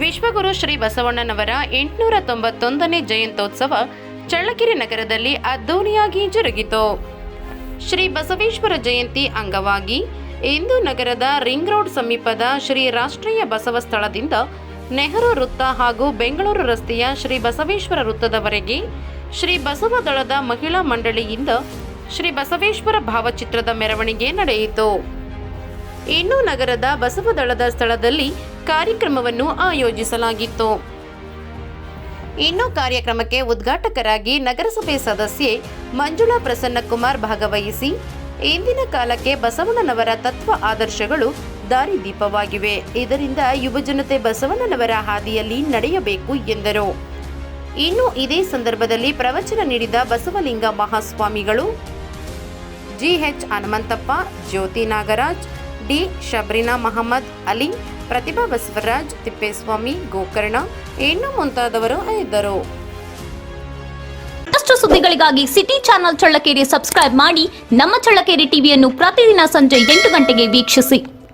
ವಿಶ್ವಗುರು ಶ್ರೀ ಬಸವಣ್ಣನವರ 891ನೇ ಜಯಂತ್ಯೋತ್ಸವ ಚಳ್ಳಕೆರೆ ನಗರದಲ್ಲಿ ಅದ್ದೂರಿಯಾಗಿ ಜರುಗಿತು. ಶ್ರೀ ಬಸವೇಶ್ವರ ಜಯಂತಿ ಅಂಗವಾಗಿ ಇಂದು ನಗರದ ರಿಂಗ್ ರೋಡ್ ಸಮೀಪದ ಶ್ರೀ ರಾಷ್ಟ್ರೀಯ ಬಸವ ಸ್ಥಳದಿಂದ ನೆಹರು ವೃತ್ತ ಹಾಗೂ ಬೆಂಗಳೂರು ರಸ್ತೆಯ ಶ್ರೀ ಬಸವೇಶ್ವರ ವೃತ್ತದವರೆಗೆ ಶ್ರೀ ಬಸವ ದಳದ ಮಹಿಳಾ ಮಂಡಳಿಯಿಂದ ಶ್ರೀ ಬಸವೇಶ್ವರ ಭಾವಚಿತ್ರದ ಮೆರವಣಿಗೆ ನಡೆಯಿತು. ಇನ್ನು ನಗರದ ಬಸವ ದಳದ ಸ್ಥಳದಲ್ಲಿ ಕಾರ್ಯಕ್ರಮವನ್ನು ಆಯೋಜಿಸಲಾಗಿತ್ತು. ಇನ್ನು ಕಾರ್ಯಕ್ರಮಕ್ಕೆ ಉದ್ಘಾಟಕರಾಗಿ ನಗರಸಭೆ ಸದಸ್ಯೆ ಮಂಜುಳಾ ಪ್ರಸನ್ನಕುಮಾರ್ ಭಾಗವಹಿಸಿ, ಇಂದಿನ ಕಾಲಕ್ಕೆ ಬಸವಣ್ಣನವರ ತತ್ವ ಆದರ್ಶಗಳು ದಾರಿದೀಪವಾಗಿವೆ. ಇದರಿಂದ ಯುವಜನತೆ ಬಸವಣ್ಣನವರ ಹಾದಿಯಲ್ಲಿ ನಡೆಯಬೇಕು ಎಂದರು. ಇನ್ನು ಇದೇ ಸಂದರ್ಭದಲ್ಲಿ ಪ್ರವಚನ ನೀಡಿದ ಬಸವಲಿಂಗ ಮಹಾಸ್ವಾಮಿಗಳು, ಜಿಎಚ್ ಹನುಮಂತಪ್ಪ, ಜ್ಯೋತಿ ನಾಗರಾಜ್, ಡಿ ಶಬ್ರಿನಾ ಮಹಮ್ಮದ್ ಅಲಿ, ಪ್ರತಿಭಾ ಬಸವರಾಜ್, ತಿಪ್ಪೇಸ್ವಾಮಿ, ಗೋಕರ್ಣ ಇನ್ನು ಮುಂತಾದವರು ಇದ್ದರು. ಮತ್ತಷ್ಟು ಸುದ್ದಿಗಳಿಗಾಗಿ ಸಿಟಿ ಚಾನೆಲ್ ಚಳ್ಳಕೆರೆ ಸಬ್ಸ್ಕ್ರೈಬ್ ಮಾಡಿ. ನಮ್ಮ ಚಳ್ಳಕೆರೆ ಟಿವಿಯನ್ನು ಪ್ರತಿದಿನ ಸಂಜೆ 8 ಗಂಟೆಗೆ ವೀಕ್ಷಿಸಿ.